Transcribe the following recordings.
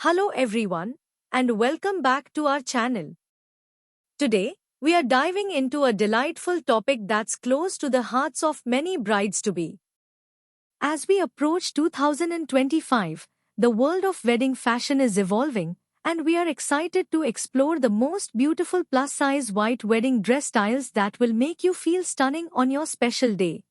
Hello everyone, and welcome back to our channel. Today, we are diving into a delightful topic that's close to the hearts of many brides-to-be. As we approach 2025, the world of wedding fashion is evolving, and we are excited to explore the most beautiful plus-size white wedding dress styles that will make you feel stunning on your special day.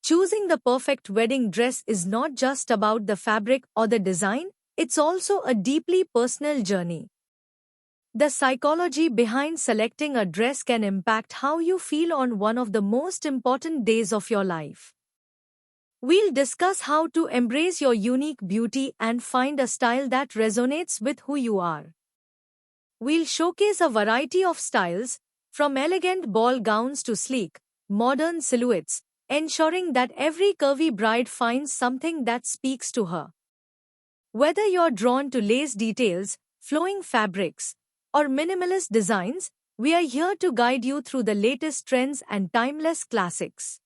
Choosing the perfect wedding dress is not just about the fabric or the design, it's also a deeply personal journey. The psychology behind selecting a dress can impact how you feel on one of the most important days of your life. We'll discuss how to embrace your unique beauty and find a style that resonates with who you are. We'll showcase a variety of styles, from elegant ball gowns to sleek, modern silhouettes, ensuring that every curvy bride finds something that speaks to her. Whether you're drawn to lace details, flowing fabrics, or minimalist designs, we are here to guide you through the latest trends and timeless classics.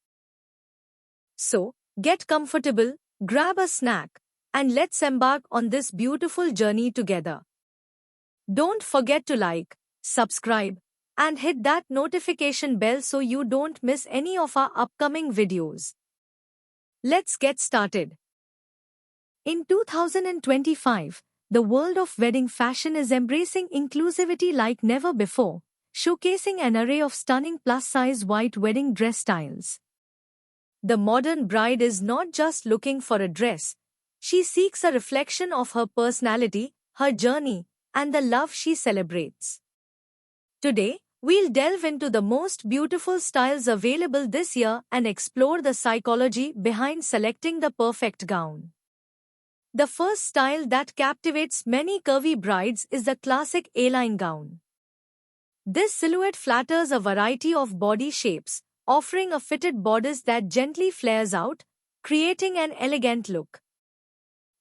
So, get comfortable, grab a snack, and let's embark on this beautiful journey together. Don't forget to like, subscribe, and hit that notification bell so you don't miss any of our upcoming videos. Let's get started. In 2025, the world of wedding fashion is embracing inclusivity like never before, showcasing an array of stunning plus-size white wedding dress styles. The modern bride is not just looking for a dress, she seeks a reflection of her personality, her journey, and the love she celebrates. Today, we'll delve into the most beautiful styles available this year and explore the psychology behind selecting the perfect gown. The first style that captivates many curvy brides is the classic A-line gown. This silhouette flatters a variety of body shapes, offering a fitted bodice that gently flares out, creating an elegant look.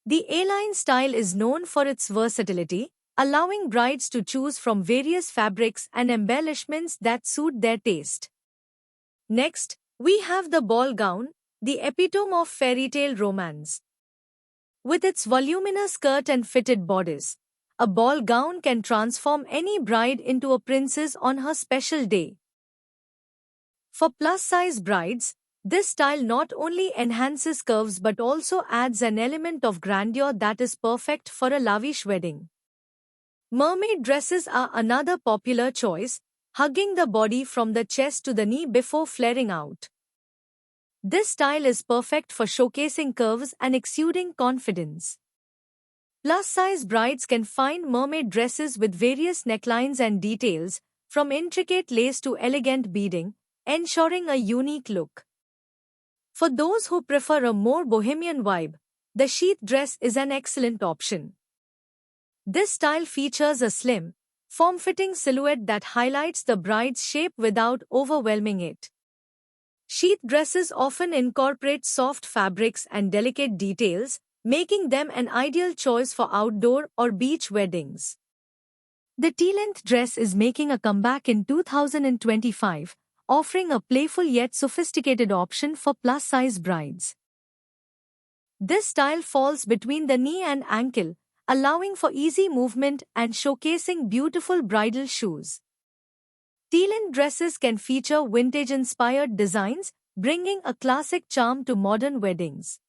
The A-line style is known for its versatility, allowing brides to choose from various fabrics and embellishments that suit their taste. Next, we have the ball gown, the epitome of fairy tale romance. With its voluminous skirt and fitted bodice, a ball gown can transform any bride into a princess on her special day. For plus-size brides, this style not only enhances curves but also adds an element of grandeur that is perfect for a lavish wedding. Mermaid dresses are another popular choice, hugging the body from the chest to the knee before flaring out. This style is perfect for showcasing curves and exuding confidence. Plus-size brides can find mermaid dresses with various necklines and details, from intricate lace to elegant beading, ensuring a unique look. For those who prefer a more bohemian vibe, the sheath dress is an excellent option. This style features a slim, form-fitting silhouette that highlights the bride's shape without overwhelming it. Sheath dresses often incorporate soft fabrics and delicate details, making them an ideal choice for outdoor or beach weddings. The tea-length dress is making a comeback in 2025, offering a playful yet sophisticated option for plus-size brides. This style falls between the knee and ankle, allowing for easy movement and showcasing beautiful bridal shoes. Tea-length dresses can feature vintage-inspired designs, bringing a classic charm to modern weddings.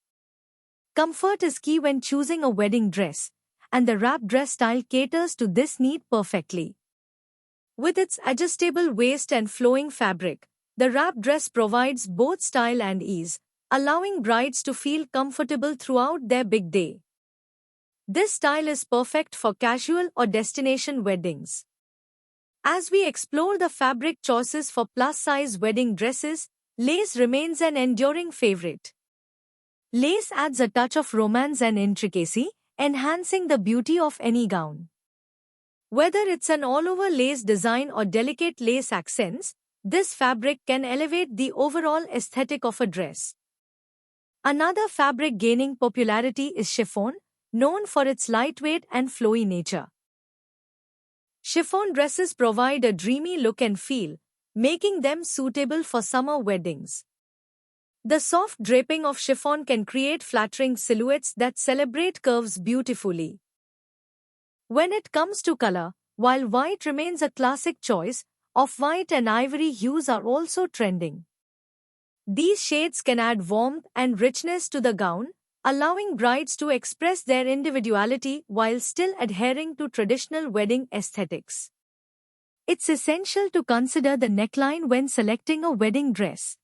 Comfort is key when choosing a wedding dress, and the wrap dress style caters to this need perfectly. With its adjustable waist and flowing fabric, the wrap dress provides both style and ease, allowing brides to feel comfortable throughout their big day. This style is perfect for casual or destination weddings. As we explore the fabric choices for plus-size wedding dresses, lace remains an enduring favorite. Lace adds a touch of romance and intricacy, enhancing the beauty of any gown. Whether it's an all-over lace design or delicate lace accents, this fabric can elevate the overall aesthetic of a dress. Another fabric gaining popularity is chiffon, known for its lightweight and flowy nature. Chiffon dresses provide a dreamy look and feel, making them suitable for summer weddings. The soft draping of chiffon can create flattering silhouettes that celebrate curves beautifully. When it comes to color, while white remains a classic choice, off-white and ivory hues are also trending. These shades can add warmth and richness to the gown, allowing brides to express their individuality while still adhering to traditional wedding aesthetics. It's essential to consider the neckline when selecting a wedding dress.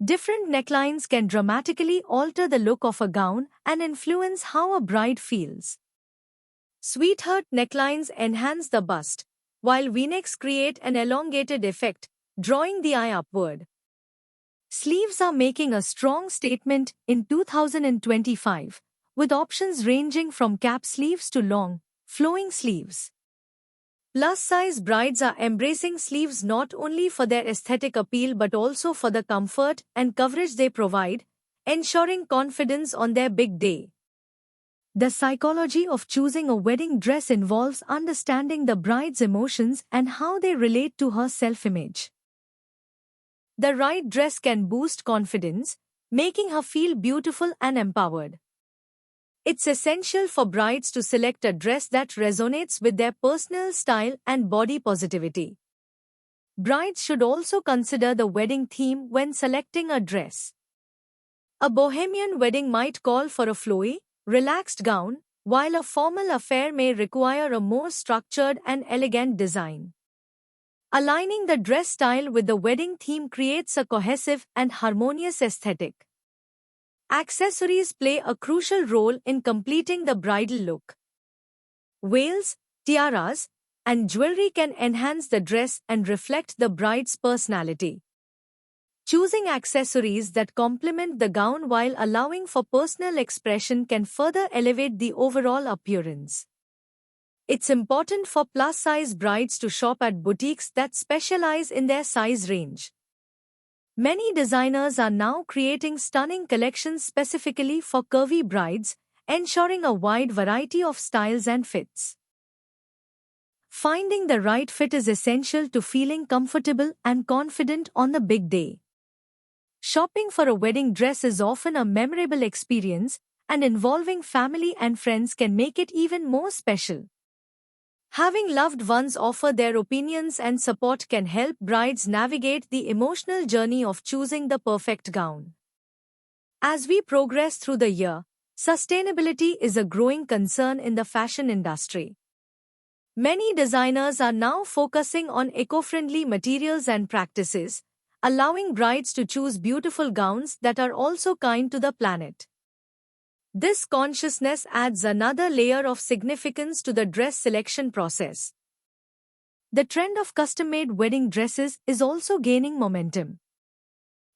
Different necklines can dramatically alter the look of a gown and influence how a bride feels. Sweetheart necklines enhance the bust, while V-necks create an elongated effect, drawing the eye upward. Sleeves are making a strong statement in 2025, with options ranging from cap sleeves to long, flowing sleeves. Plus-size brides are embracing sleeves not only for their aesthetic appeal but also for the comfort and coverage they provide, ensuring confidence on their big day. The psychology of choosing a wedding dress involves understanding the bride's emotions and how they relate to her self-image. The right dress can boost confidence, making her feel beautiful and empowered. It's essential for brides to select a dress that resonates with their personal style and body positivity. Brides should also consider the wedding theme when selecting a dress. A bohemian wedding might call for a flowy, relaxed gown, while a formal affair may require a more structured and elegant design. Aligning the dress style with the wedding theme creates a cohesive and harmonious aesthetic. Accessories play a crucial role in completing the bridal look. Veils, tiaras, and jewelry can enhance the dress and reflect the bride's personality. Choosing accessories that complement the gown while allowing for personal expression can further elevate the overall appearance. It's important for plus-size brides to shop at boutiques that specialize in their size range. Many designers are now creating stunning collections specifically for curvy brides, ensuring a wide variety of styles and fits. Finding the right fit is essential to feeling comfortable and confident on the big day. Shopping for a wedding dress is often a memorable experience, and involving family and friends can make it even more special. Having loved ones offer their opinions and support can help brides navigate the emotional journey of choosing the perfect gown. As we progress through the year, sustainability is a growing concern in the fashion industry. Many designers are now focusing on eco-friendly materials and practices, allowing brides to choose beautiful gowns that are also kind to the planet. This consciousness adds another layer of significance to the dress selection process. The trend of custom-made wedding dresses is also gaining momentum.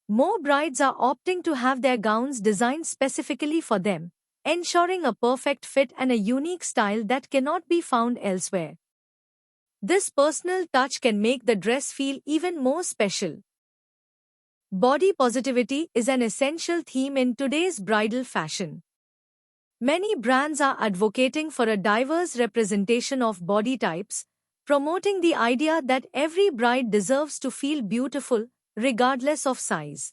More brides are opting to have their gowns designed specifically for them, ensuring a perfect fit and a unique style that cannot be found elsewhere. This personal touch can make the dress feel even more special. Body positivity is an essential theme in today's bridal fashion. Many brands are advocating for a diverse representation of body types, promoting the idea that every bride deserves to feel beautiful, regardless of size.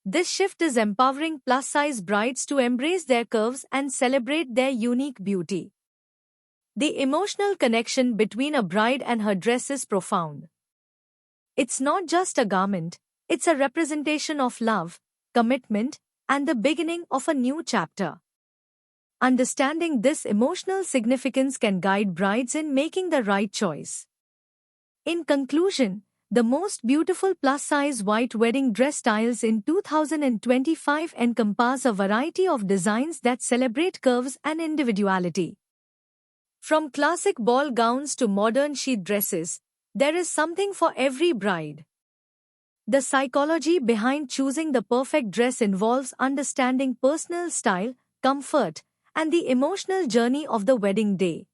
This shift is empowering plus-size brides to embrace their curves and celebrate their unique beauty. The emotional connection between a bride and her dress is profound. It's not just a garment, it's a representation of love, commitment, and the beginning of a new chapter. Understanding this emotional significance can guide brides in making the right choice. In conclusion, the most beautiful plus-size white wedding dress styles in 2025 encompass a variety of designs that celebrate curves and individuality. From classic ball gowns to modern chic dresses, there is something for every bride. The psychology behind choosing the perfect dress involves understanding personal style, comfort, and the emotional journey of the wedding day.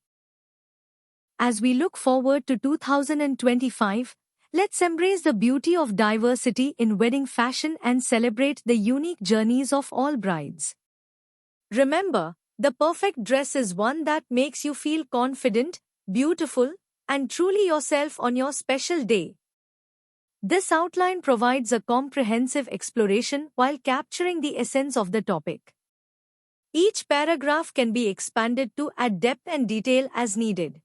As we look forward to 2025, let's embrace the beauty of diversity in wedding fashion and celebrate the unique journeys of all brides. Remember, the perfect dress is one that makes you feel confident, beautiful, and truly yourself on your special day. This outline provides a comprehensive exploration while capturing the essence of the topic. Each paragraph can be expanded to add depth and detail as needed.